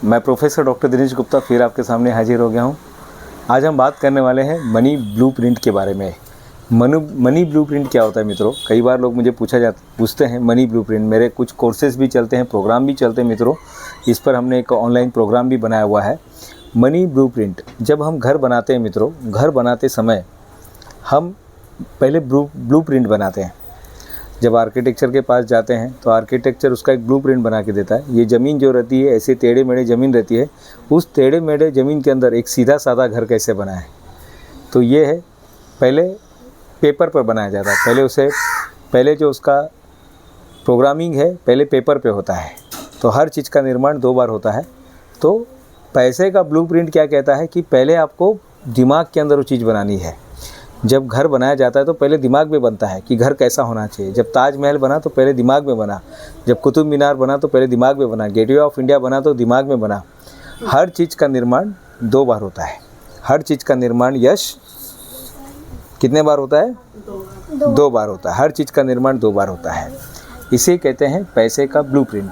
मैं professor doctor Dinesh Gupta फिर आपके सामने हाजिर हो गया हूँ। आज हम बात करने वाले हैं मनी ब्लूप्रिंट के बारे में। मनी ब्लूप्रिंट क्या होता है मित्रों? कई बार लोग मुझे पूछते हैं मनी ब्लूप्रिंट। मेरे कुछ कोर्सेज भी चलते हैं, प्रोग्राम भी चलते हैं मित्रों। इस पर हमने एक ऑनलाइन प्रोग्राम भी बनाया हुआ है। मनी ब्लूप्रिंट, जब हम घर बनाते हैं मित्रों, घर बनाते समय हम पहले ब्लूप्रिंट बनाते हैं। जब आर्किटेक्चर के पास जाते हैं तो आर्किटेक्चर उसका एक ब्लूप्रिंट बना के देता है। ये ज़मीन जो रहती है, ऐसे टेढ़े मेढ़े ज़मीन रहती है, उस टेढ़े मेढ़े ज़मीन के अंदर एक सीधा साधा घर कैसे बनाएं। तो ये है, पहले पेपर पर बनाया जाता है। पहले जो उसका प्रोग्रामिंग है पहले पेपर पे होता है। तो हर चीज़ का निर्माण 2 बार होता है। तो पैसे का ब्लूप्रिंट क्या कहता है कि पहले आपको दिमाग के अंदर वो चीज़ बनानी है। जब घर बनाया जाता है तो पहले दिमाग में बनता है कि घर कैसा होना चाहिए। जब ताजमहल बना तो पहले दिमाग में बना, जब कुतुब मीनार बना तो पहले दिमाग में बना, गेटवे ऑफ इंडिया बना तो दिमाग में बना। हर चीज़ का निर्माण 2 बार होता है। हर चीज़ का निर्माण कितने बार होता है? 2 बार होता है। हर चीज़ का निर्माण 2 बार होता है। इसे कहते हैं पैसे का ब्लूप्रिंट।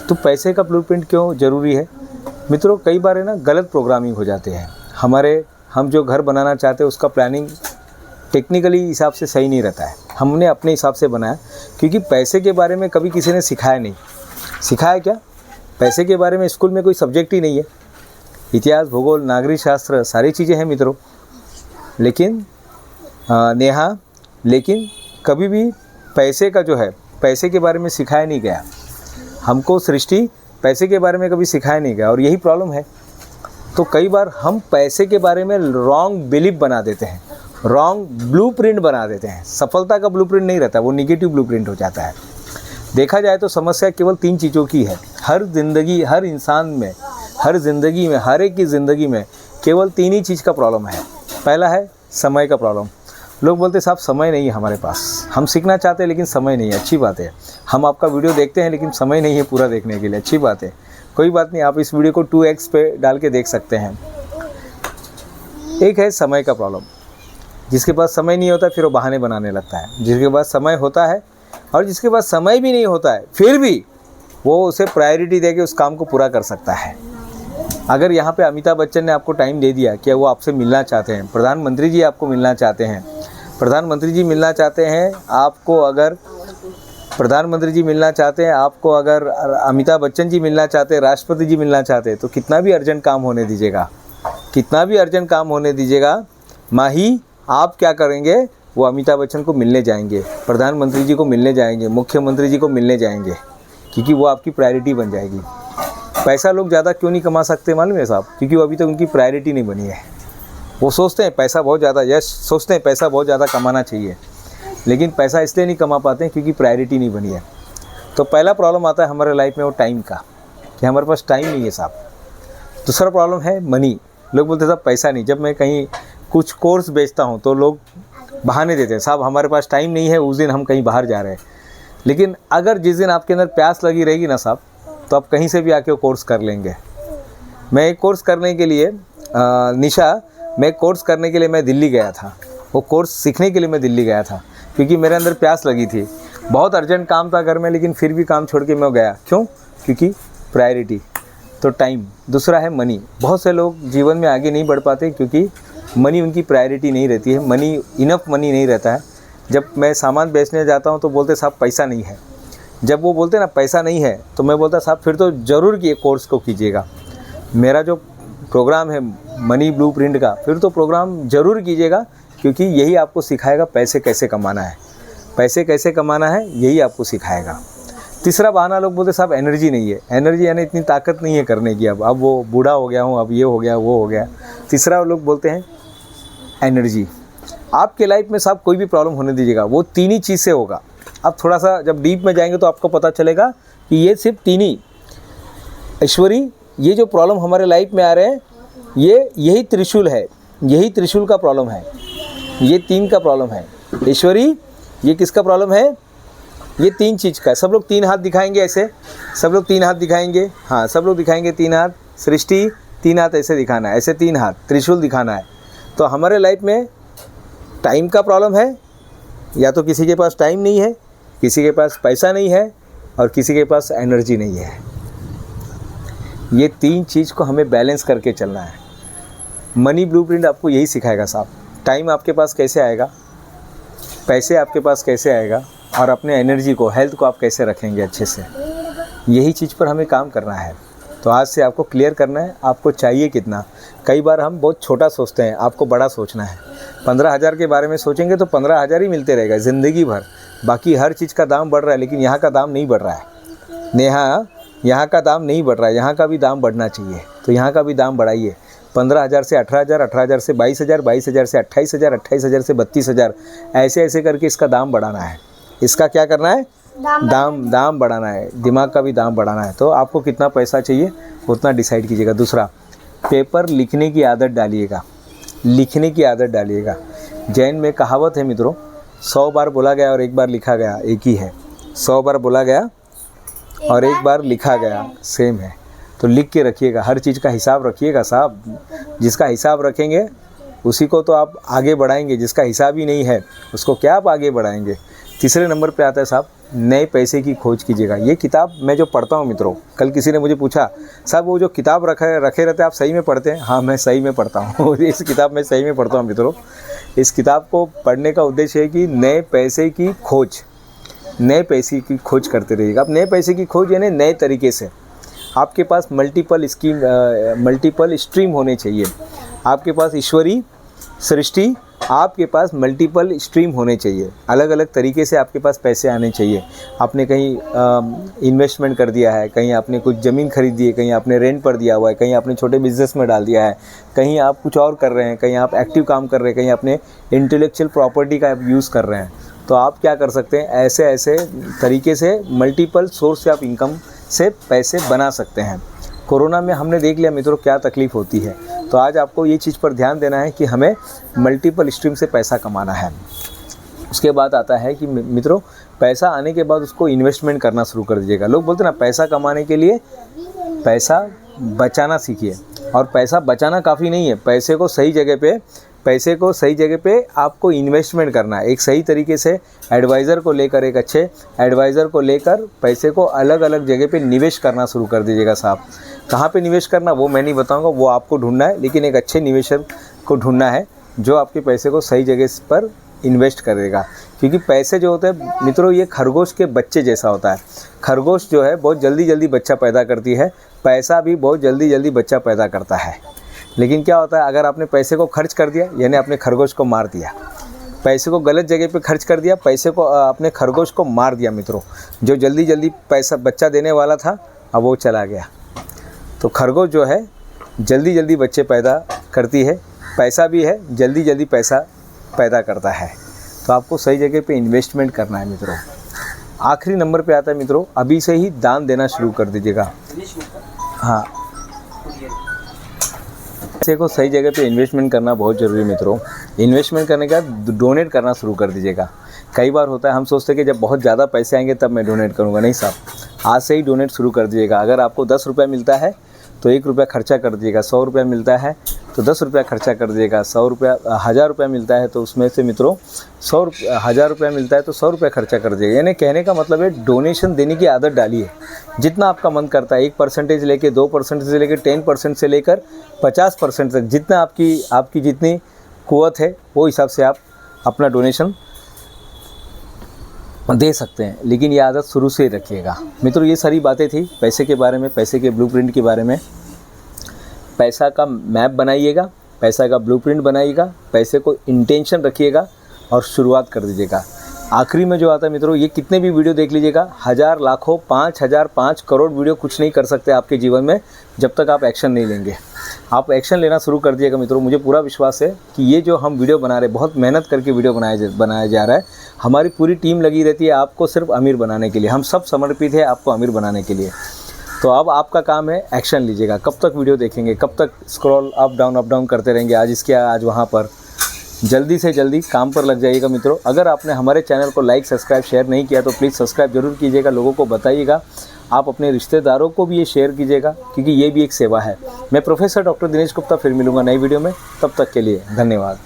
तो पैसे का ब्लूप्रिंट क्यों ज़रूरी है मित्रों? कई बार है ना, गलत प्रोग्रामिंग हो जाते हैं। हम जो घर बनाना चाहते हैं उसका प्लानिंग टेक्निकली हिसाब से सही नहीं रहता है। हमने अपने हिसाब से बनाया, क्योंकि पैसे के बारे में कभी किसी ने सिखाया नहीं। सिखाया क्या? पैसे के बारे में स्कूल में कोई सब्जेक्ट ही नहीं है। इतिहास, भूगोल, नागरिक शास्त्र सारी चीज़ें हैं मित्रों, लेकिन लेकिन कभी भी पैसे का जो है, पैसे के बारे में सिखाया नहीं गया। हमको सृष्टि पैसे के बारे में कभी सिखाया नहीं गया, और यही प्रॉब्लम है। तो कई बार हम पैसे के बारे में रॉन्ग बिलीफ बना देते हैं, रॉन्ग ब्लूप्रिंट बना देते हैं। सफलता का ब्लूप्रिंट नहीं रहता, वो निगेटिव ब्लूप्रिंट हो जाता है। देखा जाए तो समस्या केवल 3 चीज़ों की है। हर इंसान में, हर एक की ज़िंदगी में केवल 3 ही चीज़ का प्रॉब्लम है। पहला है समय का प्रॉब्लम। लोग बोलते साहब समय नहीं है हमारे पास, हम सीखना चाहते हैं लेकिन समय नहीं है। अच्छी बात है, हम आपका वीडियो देखते हैं लेकिन समय नहीं है पूरा देखने के लिए। अच्छी बात है, कोई बात नहीं, आप इस वीडियो को 2x पे डाल के देख सकते हैं। एक है समय का प्रॉब्लम। जिसके पास समय नहीं होता फिर वो बहाने बनाने लगता है। जिसके पास समय होता है और जिसके पास समय भी नहीं होता है, फिर भी वो उसे प्रायोरिटी देके उस काम को पूरा कर सकता है। अगर यहाँ पे अमिताभ बच्चन ने आपको टाइम दे दिया कि वो आपसे मिलना चाहते हैं, प्रधानमंत्री जी आपको मिलना चाहते हैं, प्रधानमंत्री जी मिलना चाहते हैं आपको, अगर अमिताभ बच्चन जी मिलना चाहते हैं, राष्ट्रपति जी मिलना चाहते हैं, तो कितना भी अर्जेंट काम होने दीजिएगा, माही आप क्या करेंगे? वो अमिताभ बच्चन को मिलने जाएंगे, प्रधानमंत्री जी को मिलने जाएंगे, मुख्यमंत्री जी को मिलने जाएंगे, क्योंकि वो आपकी प्रायोरिटी बन जाएगी। पैसा लोग ज़्यादा क्यों नहीं कमा सकते मालूम है साहब? क्योंकि वो अभी तक उनकी प्रायोरिटी नहीं बनी है। वो सोचते हैं पैसा बहुत ज़्यादा कमाना चाहिए, लेकिन पैसा इसलिए नहीं कमा पाते हैं क्योंकि प्रायोरिटी नहीं बनी है। तो पहला प्रॉब्लम आता है हमारे लाइफ में वो टाइम का, कि हमारे पास टाइम नहीं है साहब। दूसरा प्रॉब्लम है मनी। लोग बोलते हैं साहब पैसा नहीं। जब मैं कहीं कुछ कोर्स बेचता हूँ तो लोग बहाने देते हैं, साहब हमारे पास टाइम नहीं है, उस दिन हम कहीं बाहर जा रहे हैं। लेकिन अगर जिस दिन आपके अंदर प्यास लगी रहेगी ना साहब, तो आप कहीं से भी आके वो कोर्स कर लेंगे। मैं एक कोर्स करने के लिए मैं दिल्ली गया था। वो कोर्स सीखने के लिए मैं दिल्ली गया था, क्योंकि मेरे अंदर प्यास लगी थी। बहुत अर्जेंट काम था घर में, लेकिन फिर भी काम छोड़ के मैं गया। क्यों? क्योंकि प्रायोरिटी तो टाइम। दूसरा है मनी। बहुत से लोग जीवन में आगे नहीं बढ़ पाते क्योंकि मनी उनकी प्रायोरिटी नहीं रहती है। इनफ मनी नहीं रहता है। जब मैं सामान बेचने जाता हूँ तो बोलते साहब पैसा नहीं है। जब वो बोलते ना पैसा नहीं है, तो मैं बोलता साहब फिर तो ज़रूर कि कोर्स को कीजिएगा। मेरा जो प्रोग्राम है मनी ब्लूप्रिंट का, फिर तो प्रोग्राम ज़रूर कीजिएगा, क्योंकि यही आपको सिखाएगा पैसे कैसे कमाना है। यही आपको सिखाएगा। तीसरा बहाना लोग बोलते साहब एनर्जी नहीं है। एनर्जी यानी इतनी ताकत नहीं है करने की। अब वो बूढ़ा हो गया हूँ, अब ये हो गया, वो हो गया। तीसरा लोग बोलते हैं एनर्जी। आपके लाइफ में साहब कोई भी प्रॉब्लम होने दीजिएगा, वो 3 ही चीज़ से होगा। अब थोड़ा सा जब डीप में जाएंगे तो आपको पता चलेगा कि ये सिर्फ 3 ही। ईश्वरी, ये जो प्रॉब्लम हमारे लाइफ में आ रहे हैं, यही त्रिशूल है, यही त्रिशूल का प्रॉब्लम है। ये 3 का प्रॉब्लम है। ईश्वरी, ये किसका प्रॉब्लम है? ये 3 चीज़ का। सब लोग 3 हाथ दिखाएंगे ऐसे, सब लोग 3 हाथ दिखाएंगे। हाँ, सब लोग दिखाएंगे 3 हाथ। सृष्टि 3 हाथ ऐसे दिखाना है, ऐसे 3 हाथ त्रिशूल दिखाना है। तो हमारे लाइफ में टाइम का प्रॉब्लम है, या तो किसी के पास टाइम नहीं है, किसी के पास पैसा नहीं है, और किसी के पास एनर्जी नहीं है। ये 3 चीज़ को हमें बैलेंस करके चलना है। मनी ब्लूप्रिंट आपको यही सिखाएगा साहब। टाइम आपके पास कैसे आएगा, पैसे आपके पास कैसे आएगा, और अपने एनर्जी को, हेल्थ को आप कैसे रखेंगे अच्छे से, यही चीज़ पर हमें काम करना है। तो आज से आपको क्लियर करना है आपको चाहिए कितना। कई बार हम बहुत छोटा सोचते हैं, आपको बड़ा सोचना है। 15,000 के बारे में सोचेंगे तो 15,000 ही मिलते रहेगा ज़िंदगी भर। बाकी हर चीज़ का दाम बढ़ रहा है, लेकिन यहाँ का दाम नहीं बढ़ रहा है। यहाँ का दाम नहीं बढ़ रहा है, यहाँ का भी दाम बढ़ना चाहिए। तो यहाँ का भी दाम बढ़ाइए। 15,000 से 18,000, 18,000 से 22,000, 22,000 से 28,000, 28,000 से 32,000, ऐसे ऐसे करके इसका दाम बढ़ाना है। इसका क्या करना है, दाम बढ़ाना है। दिमाग का भी दाम बढ़ाना है। तो आपको कितना पैसा चाहिए उतना डिसाइड कीजिएगा। दूसरा, पेपर लिखने की आदत डालिएगा, लिखने की आदत डालिएगा। जैन में कहावत है मित्रों, 100 बार बोला गया और 1 बार लिखा गया एक ही है। 100 बार बोला गया और 1 बार लिखा गया सेम है। तो लिख के रखिएगा, हर चीज़ का हिसाब रखिएगा साहब। जिसका हिसाब रखेंगे उसी को तो आप आगे बढ़ाएंगे, जिसका हिसाब ही नहीं है उसको क्या आप आगे बढ़ाएंगे। तीसरे नंबर पे आता है साहब, नए पैसे की खोज कीजिएगा। ये किताब मैं जो पढ़ता हूँ मित्रों, कल किसी ने मुझे पूछा, साहब वो जो किताब रखे रहते हैं आप सही में पढ़ते हैं? हाँ, मैं सही में पढ़ता हूँ। इस किताब में सही में पढ़ता हूँ मित्रों। इस किताब को पढ़ने का उद्देश्य है कि नए पैसे की खोज, नए पैसे की खोज करते रहिएगा। अब नए पैसे की खोज यानी नए तरीके से। आपके पास मल्टीपल स्ट्रीम होने चाहिए। आपके पास ईश्वरी सृष्टि, आपके पास मल्टीपल स्ट्रीम होने चाहिए। अलग अलग तरीके से आपके पास पैसे आने चाहिए। आपने कहीं इन्वेस्टमेंट कर दिया है, कहीं आपने कुछ ज़मीन खरीद दी है, कहीं आपने रेंट पर दिया हुआ है, कहीं आपने छोटे बिजनेस में डाल दिया है, कहीं आप कुछ और कर रहे हैं, कहीं आप एक्टिव काम कर रहे हैं, कहीं आपने इंटेलेक्चुअल प्रॉपर्टी का यूज़ कर रहे हैं। तो आप क्या कर सकते हैं, ऐसे ऐसे तरीके से मल्टीपल सोर्स से आप इनकम से पैसे बना सकते हैं। कोरोना में हमने देख लिया मित्रों क्या तकलीफ़ होती है। तो आज आपको ये चीज़ पर ध्यान देना है कि हमें मल्टीपल स्ट्रीम से पैसा कमाना है। उसके बाद आता है कि मित्रों, पैसा आने के बाद उसको इन्वेस्टमेंट करना शुरू कर दीजिएगा। लोग बोलते हैं ना, पैसा कमाने के लिए पैसा बचाना सीखिए। और पैसा बचाना काफ़ी नहीं है, पैसे को सही जगह पे आपको इन्वेस्टमेंट करना है। एक सही तरीके से एडवाइज़र को लेकर, एक अच्छे एडवाइज़र को लेकर पैसे को अलग अलग जगह पे निवेश करना शुरू कर दीजिएगा साहब। कहाँ पे निवेश करना वो मैं नहीं बताऊंगा, वो आपको ढूंढना है। लेकिन एक अच्छे निवेशक को ढूंढना है जो आपके पैसे को सही जगह पर इन्वेस्ट करेगा। क्योंकि पैसे जो होते हैं मित्रों, ये खरगोश के बच्चे जैसा होता है। खरगोश जो है बहुत जल्दी जल्दी बच्चा पैदा करती है, पैसा भी बहुत जल्दी जल्दी बच्चा पैदा करता है। लेकिन क्या होता है, अगर आपने पैसे को खर्च कर दिया यानी आपने खरगोश को मार दिया। पैसे को गलत जगह पे खर्च कर दिया, पैसे को अपने खरगोश को मार दिया मित्रों। जो जल्दी जल्दी पैसा बच्चा देने वाला था अब वो चला गया। तो खरगोश जो है जल्दी जल्दी बच्चे पैदा करती है, पैसा भी है जल्दी जल्दी पैसा पैदा करता है। तो आपको सही जगह पे इन्वेस्टमेंट करना है मित्रों। आखिरी नंबर पे आता है मित्रों, अभी से ही दान देना शुरू कर दीजिएगा। हाँ, पैसे को सही जगह पे इन्वेस्टमेंट करना बहुत ज़रूरी है मित्रों। इन्वेस्टमेंट करने के बाद डोनेट करना शुरू कर दीजिएगा। कई बार होता है हम सोचते हैं कि जब बहुत ज़्यादा पैसे आएंगे तब मैं डोनेट करूँगा। नहीं साहब, आज से ही डोनेट शुरू कर दीजिएगा। अगर आपको 10 रुपये मिलता है तो 1 रुपया खर्चा कर दीजिएगा। 100 रुपया मिलता है तो 10 रुपया खर्चा कर दीजिएगा। 1000 रुपया मिलता है तो उसमें से मित्रों 1000 रुपया मिलता है तो 100 रुपया खर्चा कर दीजिएगा। यानी कहने का मतलब है डोनेशन देने की आदत डालिए। जितना आपका मन करता है, 1% लेके 2% से लेकर 10% से लेकर 50% तक, जितना आपकी जितनी कुव्वत है वो हिसाब से आप अपना डोनेशन दे सकते हैं। लेकिन ये आदत शुरू से ही रखिएगा मित्रों। ये सारी बातें थी पैसे के बारे में, पैसे के ब्लूप्रिंट के बारे में। पैसा का मैप बनाइएगा, पैसा का ब्लूप्रिंट बनाइएगा, पैसे को इंटेंशन रखिएगा और शुरुआत कर दीजिएगा। आखिरी में जो आता है मित्रों, ये कितने भी वीडियो देख लीजिएगा, 1000 लाखों 5000 5 करोड़ वीडियो कुछ नहीं कर सकते आपके जीवन में जब तक आप एक्शन नहीं लेंगे। आप एक्शन लेना शुरू कर दिएगा मित्रों। मुझे पूरा विश्वास है कि ये जो हम वीडियो बना रहे हैं, बहुत मेहनत करके वीडियो बनाया जा रहा है। हमारी पूरी टीम लगी रहती है आपको सिर्फ अमीर बनाने के लिए। हम सब समर्पित है आपको अमीर बनाने के लिए। तो अब आपका काम है एक्शन लीजिएगा। कब तक वीडियो देखेंगे, कब तक स्क्रॉल अप डाउन करते रहेंगे, आज इसके आज वहाँ पर। जल्दी से जल्दी काम पर लग जाइएगा मित्रों। अगर आपने हमारे चैनल को लाइक सब्सक्राइब शेयर नहीं किया तो प्लीज़ सब्सक्राइब जरूर कीजिएगा, लोगों को बताइएगा। आप अपने रिश्तेदारों को भी ये शेयर कीजिएगा क्योंकि ये भी एक सेवा है। मैं प्रोफेसर डॉक्टर दिनेश गुप्ता फिर मिलूँगा नई वीडियो में। तब तक के लिए धन्यवाद।